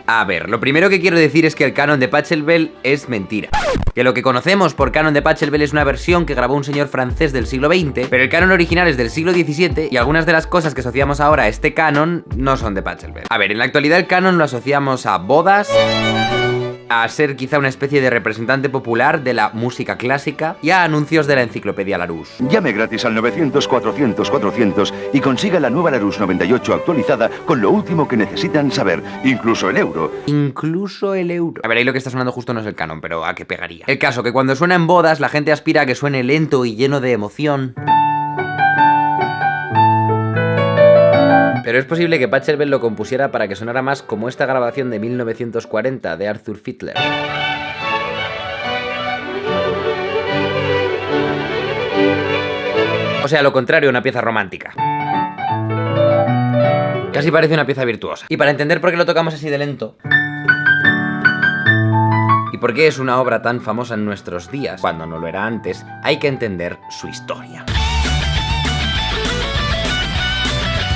A ver, lo primero que quiero decir es que el canon de Pachelbel es mentira. Que lo que conocemos por canon de Pachelbel es una versión que grabó un señor francés del siglo XX, pero el canon original es del siglo XVII y algunas de las cosas que asociamos ahora a este canon no son de Pachelbel. A ver, en la actualidad el canon lo asociamos a bodas, a ser quizá una especie de representante popular de la música clásica y a anuncios de la enciclopedia Larousse. Llame gratis al 900-400-400 y consiga la nueva Larousse 98 actualizada con lo último que necesitan saber, incluso el euro. Incluso el euro. A ver, ahí lo que está sonando justo no es el canon, pero ¿a qué pegaría? El caso, que cuando suena en bodas la gente aspira a que suene lento y lleno de emoción. Pero es posible que Pachelbel lo compusiera para que sonara más como esta grabación de 1940 de Arthur Fiedler. O sea, lo contrario, una pieza romántica. Casi parece una pieza virtuosa. Y para entender por qué lo tocamos así de lento y por qué es una obra tan famosa en nuestros días, cuando no lo era antes, hay que entender su historia.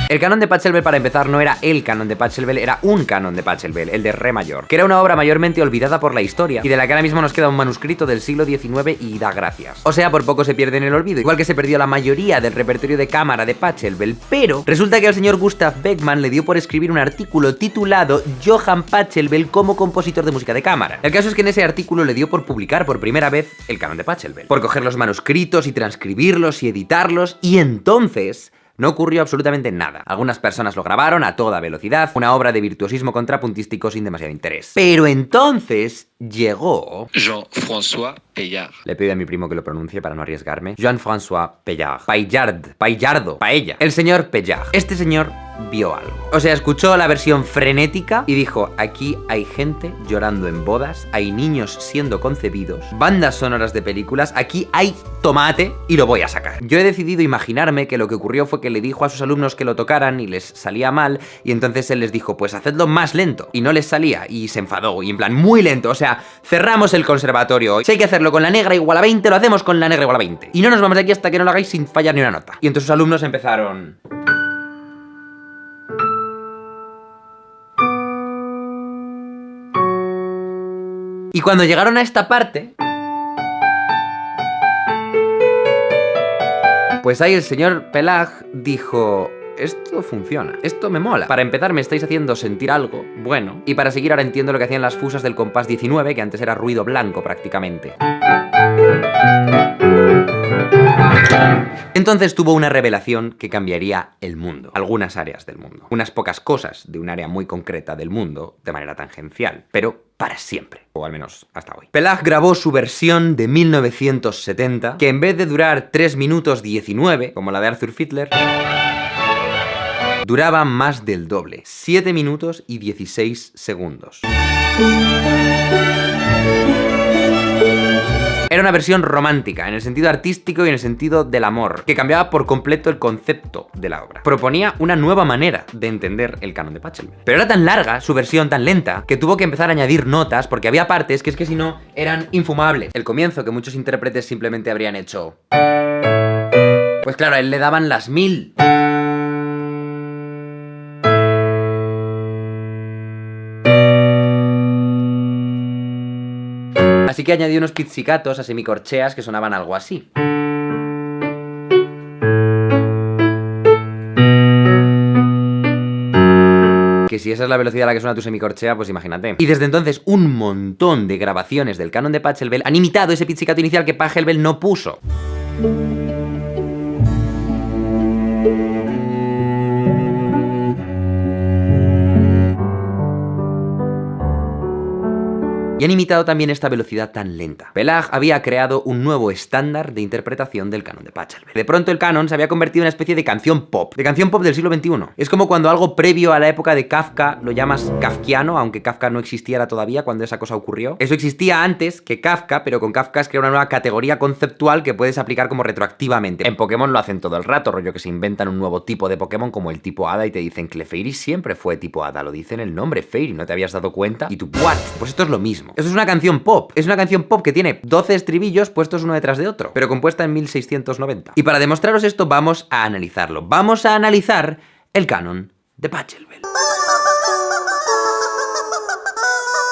El canon de Pachelbel, para empezar, no era el canon de Pachelbel, era un canon de Pachelbel, el de Re mayor, que era una obra mayormente olvidada por la historia y de la que ahora mismo nos queda un manuscrito del siglo XIX y da gracias. O sea, por poco se pierde en el olvido, igual que se perdió la mayoría del repertorio de cámara de Pachelbel, pero resulta que al señor Gustav Beckmann le dio por escribir un artículo titulado Johann Pachelbel como compositor de música de cámara. El caso es que en ese artículo le dio por publicar por primera vez el canon de Pachelbel, por coger los manuscritos y transcribirlos y editarlos, y entonces no ocurrió absolutamente nada. Algunas personas lo grabaron a toda velocidad, una obra de virtuosismo contrapuntístico sin demasiado interés. Pero entonces llegó Jean-François Paillard. Le pido a mi primo que lo pronuncie para no arriesgarme. Jean-François Paillard. Paillardo. Paella. El señor Paillard. Este señor vio algo. O sea, escuchó la versión frenética y dijo: aquí hay gente llorando en bodas, hay niños siendo concebidos, bandas sonoras de películas, aquí hay tomate y lo voy a sacar. Yo he decidido imaginarme que lo que ocurrió fue que le dijo a sus alumnos que lo tocaran y les salía mal, y entonces él les dijo: pues hacedlo más lento, y no les salía, y se enfadó, y en plan muy lento. O sea, cerramos el conservatorio. Si hay que hacerlo con la negra igual a 20, lo hacemos con la negra igual a 20, y no nos vamos de aquí hasta que no lo hagáis sin fallar ni una nota. Y entonces sus alumnos empezaron: y cuando llegaron a esta parte, pues ahí el señor Paillard dijo: esto funciona, esto me mola. Para empezar, me estáis haciendo sentir algo bueno, y para seguir ahora entiendo lo que hacían las fusas del compás 19, que antes era ruido blanco prácticamente. Entonces tuvo una revelación que cambiaría el mundo, algunas áreas del mundo, unas pocas cosas de un área muy concreta del mundo de manera tangencial, pero para siempre, o al menos hasta hoy. Paillard grabó su versión de 1970, que en vez de durar 3 minutos 19, como la de Arthur Fiedler, duraba más del doble, 7 minutos y 16 segundos. Era una versión romántica, en el sentido artístico y en el sentido del amor, que cambiaba por completo el concepto de la obra. Proponía una nueva manera de entender el canon de Pachelbel. Pero era tan larga, su versión tan lenta, que tuvo que empezar a añadir notas, porque había partes que es que si no eran infumables. El comienzo, que muchos intérpretes simplemente habrían hecho, pues claro, a él le daban las 1000. Así que añadí unos pizzicatos a semicorcheas que sonaban algo así. Que si esa es la velocidad a la que suena tu semicorchea, pues imagínate. Y desde entonces un montón de grabaciones del canon de Pachelbel han imitado ese pizzicato inicial que Pachelbel no puso. Y han imitado también esta velocidad tan lenta. Paillard había creado un nuevo estándar de interpretación del canon de Pachelbel. De pronto el canon se había convertido en una especie de canción pop del siglo XXI. Es como cuando algo previo a la época de Kafka lo llamas kafkiano, aunque Kafka no existiera todavía cuando esa cosa ocurrió. Eso existía antes que Kafka, pero con Kafka es crear una nueva categoría conceptual que puedes aplicar como retroactivamente. En Pokémon lo hacen todo el rato, rollo que se inventan un nuevo tipo de Pokémon como el tipo Hada y te dicen que Clefairy siempre fue tipo Hada, lo dicen el nombre Fairy, ¿no te habías dado cuenta? Y tú, ¿what? Pues esto es lo mismo. Eso es una canción pop. Es una canción pop que tiene 12 estribillos puestos uno detrás de otro, pero compuesta en 1690. Y para demostraros esto vamos a analizarlo. Vamos a analizar el canon de Pachelbel.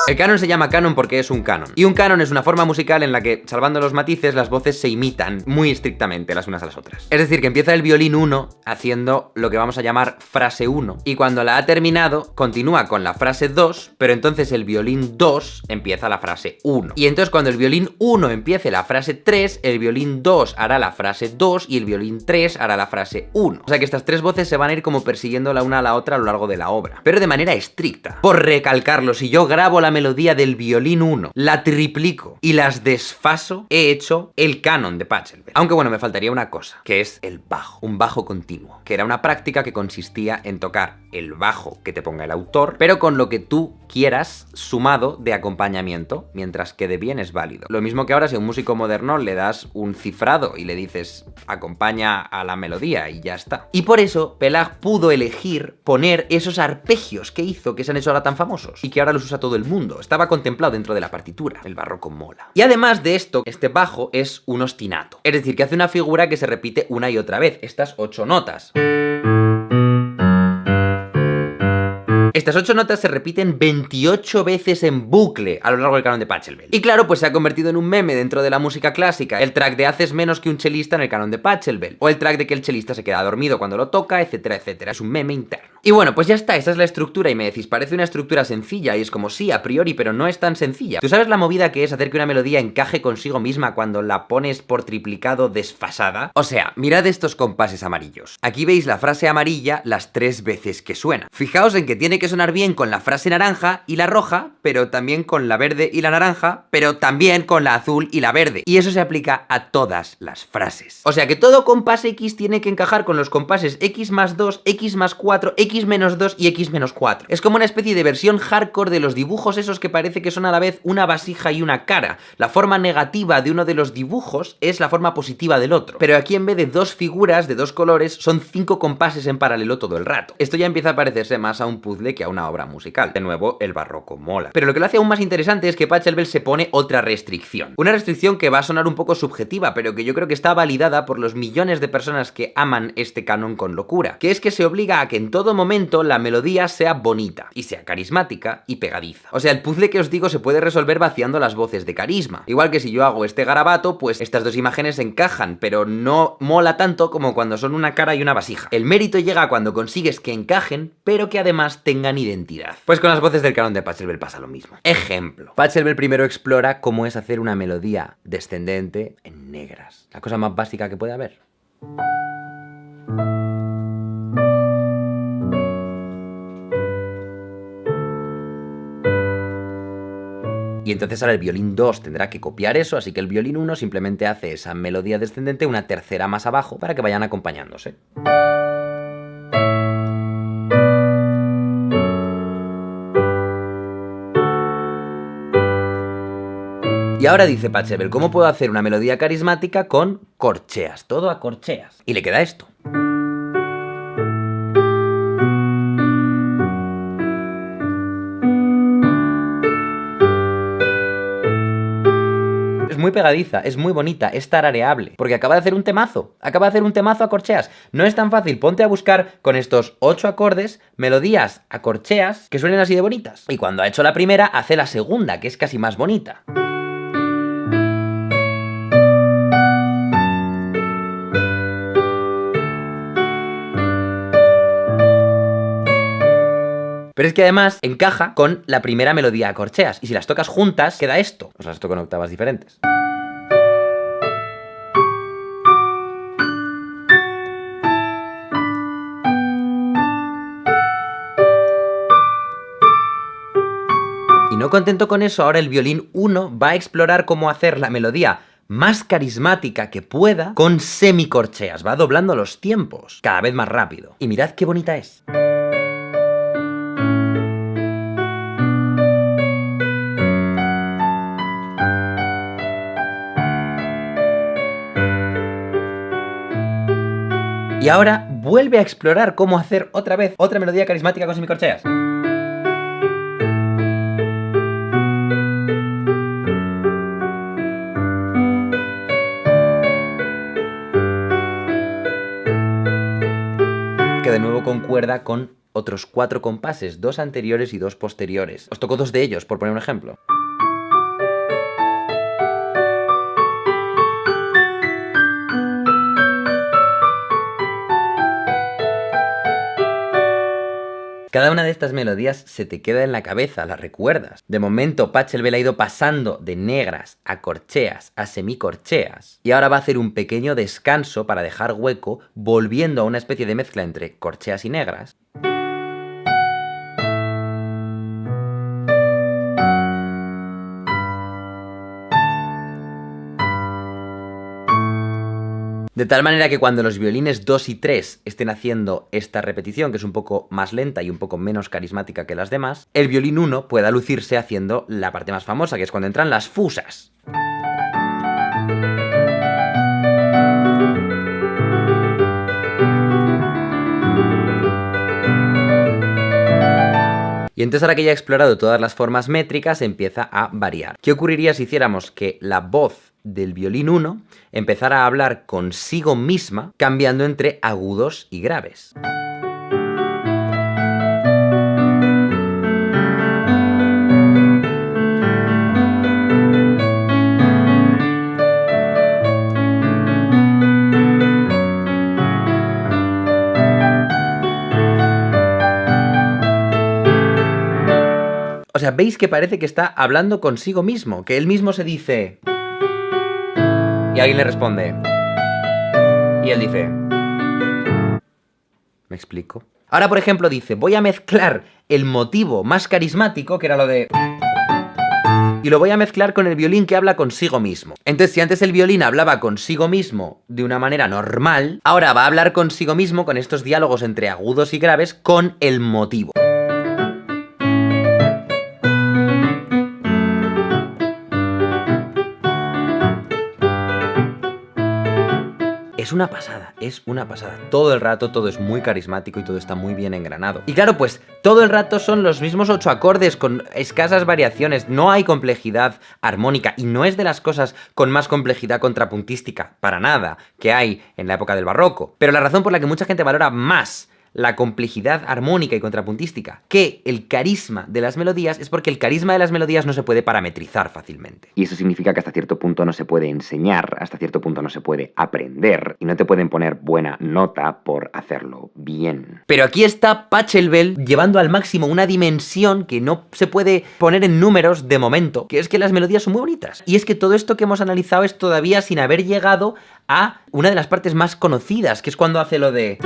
El canon se llama canon porque es un canon. Y un canon es una forma musical en la que, salvando los matices, las voces se imitan muy estrictamente las unas a las otras. Es decir, que empieza el violín 1 haciendo lo que vamos a llamar frase 1. Y cuando la ha terminado, continúa con la frase 2, pero entonces el violín 2 empieza la frase 1. Y entonces cuando el violín 1 empiece la frase 3, el violín 2 hará la frase 2 y el violín 3 hará la frase 1. O sea que estas tres voces se van a ir como persiguiendo la una a la otra a lo largo de la obra, pero de manera estricta. Por recalcarlo, si yo grabo la melodía del violín 1, la triplico y las desfaso, he hecho el canon de Pachelbel. Aunque bueno, me faltaría una cosa, que es el bajo, un bajo continuo, que era una práctica que consistía en tocar el bajo que te ponga el autor, pero con lo que tú quieras sumado de acompañamiento, mientras quede bien es válido. Lo mismo que ahora si a un músico moderno le das un cifrado y le dices acompaña a la melodía y ya está. Y por eso Pelag pudo elegir poner esos arpegios que hizo, que se han hecho ahora tan famosos y que ahora los usa todo el mundo. Estaba contemplado dentro de la partitura. El barroco mola. Y además de esto, este bajo es un ostinato. Es decir, que hace una figura que se repite una y otra vez. Estas 8 notas. Estas 8 notas se repiten 28 veces en bucle a lo largo del canon de Pachelbel. Y claro, pues se ha convertido en un meme dentro de la música clásica. El track de haces menos que un chelista en el canon de Pachelbel. O el track de que el chelista se queda dormido cuando lo toca, etcétera, etcétera. Es un meme interno. Y bueno, pues ya está, esa es la estructura y me decís, parece una estructura sencilla y es como sí, a priori, pero no es tan sencilla. ¿Tú sabes la movida que es hacer que una melodía encaje consigo misma cuando la pones por triplicado desfasada? O sea, mirad estos compases amarillos. Aquí veis la frase amarilla las 3 veces que suena. Fijaos en que tiene que sonar bien con la frase naranja y la roja, pero también con la verde y la naranja, pero también con la azul y la verde. Y eso se aplica a todas las frases. O sea que todo compás X tiene que encajar con los compases X más 2, X más 4, X menos 2 y X menos 4. Es como una especie de versión hardcore de los dibujos esos que parece que son a la vez una vasija y una cara. La forma negativa de uno de los dibujos es la forma positiva del otro. Pero aquí en vez de 2 figuras de 2 colores, son 5 compases en paralelo todo el rato. Esto ya empieza a parecerse más a un puzzle que a una obra musical. De nuevo, el barroco mola. Pero lo que lo hace aún más interesante es que Pachelbel se pone otra restricción. Una restricción que va a sonar un poco subjetiva, pero que yo creo que está validada por los millones de personas que aman este canon con locura. Que es que se obliga a que en todo momento la melodía sea bonita, y sea carismática y pegadiza. O sea, el puzzle que os digo se puede resolver vaciando las voces de carisma. Igual que si yo hago este garabato, pues estas dos imágenes encajan, pero no mola tanto como cuando son una cara y una vasija. El mérito llega cuando consigues que encajen, pero que además tengan identidad. Pues con las voces del canon de Pachelbel pasa lo mismo. Ejemplo. Pachelbel primero explora cómo es hacer una melodía descendente en negras. La cosa más básica que puede haber. Y entonces ahora el violín 2 tendrá que copiar eso, así que el violín 1 simplemente hace esa melodía descendente una tercera más abajo para que vayan acompañándose. Y ahora dice Pachelbel, ¿cómo puedo hacer una melodía carismática con corcheas? Todo a corcheas. Y le queda esto. Muy pegadiza, es muy bonita, es tarareable, porque acaba de hacer un temazo, a corcheas. No es tan fácil, ponte a buscar con estos 8 acordes melodías a corcheas que suenen así de bonitas. Y cuando ha hecho la primera, hace la segunda, que es casi más bonita. Pero es que además encaja con la primera melodía a corcheas. Y si las tocas juntas, queda esto. O sea, esto con octavas diferentes. Y no contento con eso, ahora el violín 1 va a explorar cómo hacer la melodía más carismática que pueda con semicorcheas. Va doblando los tiempos, cada vez más rápido. Y mirad qué bonita es. Y ahora vuelve a explorar cómo hacer otra vez otra melodía carismática con semicorcheas. Que de nuevo concuerda con otros 4 compases, 2 anteriores y 2 posteriores. Os tocó 2 de ellos, por poner un ejemplo. Cada una de estas melodías se te queda en la cabeza, las recuerdas. De momento, Pachelbel ha ido pasando de negras a corcheas a semicorcheas y ahora va a hacer un pequeño descanso para dejar hueco, volviendo a una especie de mezcla entre corcheas y negras. De tal manera que cuando los violines 2 y 3 estén haciendo esta repetición, que es un poco más lenta y un poco menos carismática que las demás, el violín 1 pueda lucirse haciendo la parte más famosa, que es cuando entran las fusas. Y entonces ahora que ya he explorado todas las formas métricas, empieza a variar. ¿Qué ocurriría si hiciéramos que la voz del violín 1 empezara a hablar consigo misma, cambiando entre agudos y graves? O sea, veis que parece que está hablando consigo mismo, que él mismo se dice... Y alguien le responde. Y él dice... ¿Me explico? Ahora, por ejemplo, dice, voy a mezclar el motivo más carismático, que era lo de... Y lo voy a mezclar con el violín que habla consigo mismo. Entonces, si antes el violín hablaba consigo mismo de una manera normal, ahora va a hablar consigo mismo con estos diálogos entre agudos y graves con el motivo. Es una pasada, es una pasada. Todo el rato todo es muy carismático y todo está muy bien engranado. Y claro, pues todo el rato son los mismos 8 acordes con escasas variaciones. No hay complejidad armónica y no es de las cosas con más complejidad contrapuntística, para nada, que hay en la época del barroco. Pero la razón por la que mucha gente valora más la complejidad armónica y contrapuntística que el carisma de las melodías es porque el carisma de las melodías no se puede parametrizar fácilmente. Y eso significa que hasta cierto punto no se puede enseñar, hasta cierto punto no se puede aprender y no te pueden poner buena nota por hacerlo bien. Pero aquí está Pachelbel llevando al máximo una dimensión que no se puede poner en números de momento, que es que las melodías son muy bonitas. Y es que todo esto que hemos analizado es todavía sin haber llegado a una de las partes más conocidas, que es cuando hace lo de...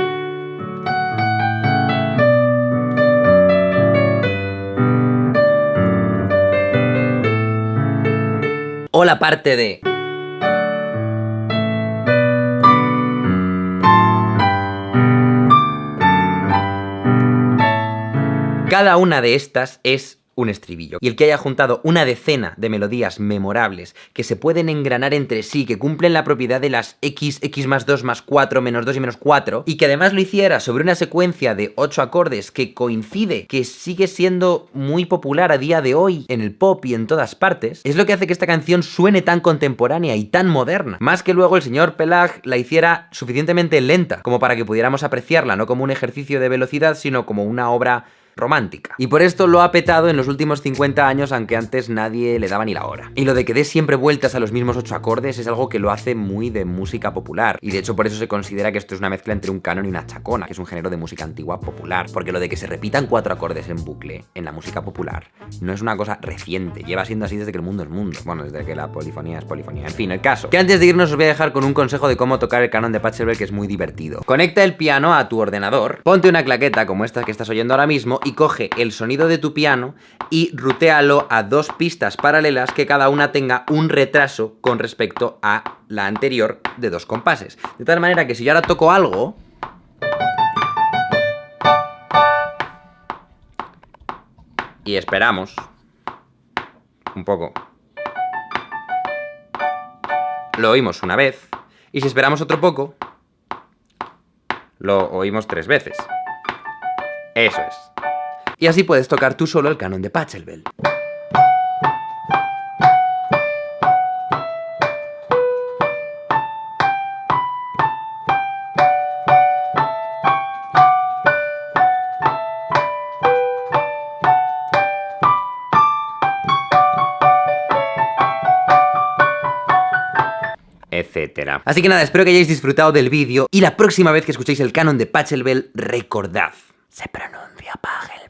O la parte de... Cada una de estas es un estribillo. Y el que haya juntado una decena de melodías memorables que se pueden engranar entre sí, que cumplen la propiedad de las x, x más 2 más 4, menos 2 y menos 4, y que además lo hiciera sobre una secuencia de 8 acordes que coincide, que sigue siendo muy popular a día de hoy en el pop y en todas partes, es lo que hace que esta canción suene tan contemporánea y tan moderna. Más que luego el señor Pelag la hiciera suficientemente lenta, como para que pudiéramos apreciarla no como un ejercicio de velocidad, sino como una obra romántica. Y por esto lo ha petado en los últimos 50 años, aunque antes nadie le daba ni la hora. Y lo de que dé siempre vueltas a los mismos 8 acordes es algo que lo hace muy de música popular. Y de hecho por eso se considera que esto es una mezcla entre un canon y una chacona, que es un género de música antigua popular. Porque lo de que se repitan 4 acordes en bucle en la música popular no es una cosa reciente. Lleva siendo así desde que el mundo es mundo. Bueno, desde que la polifonía es polifonía. En fin, el caso. Que antes de irnos os voy a dejar con un consejo de cómo tocar el canon de Pachelbel, que es muy divertido. Conecta el piano a tu ordenador, ponte una claqueta como esta que estás oyendo ahora mismo y coge el sonido de tu piano y rutéalo a 2 pistas paralelas que cada una tenga un retraso con respecto a la anterior de 2 compases. De tal manera que si yo ahora toco algo... y esperamos un poco, lo oímos una vez, y si esperamos otro poco, lo oímos 3 veces. Eso es. Y así puedes tocar tú solo el canon de Pachelbel. etcétera. Así que nada, espero que hayáis disfrutado del vídeo y la próxima vez que escuchéis el canon de Pachelbel, recordad, se pronuncia Pachelbel.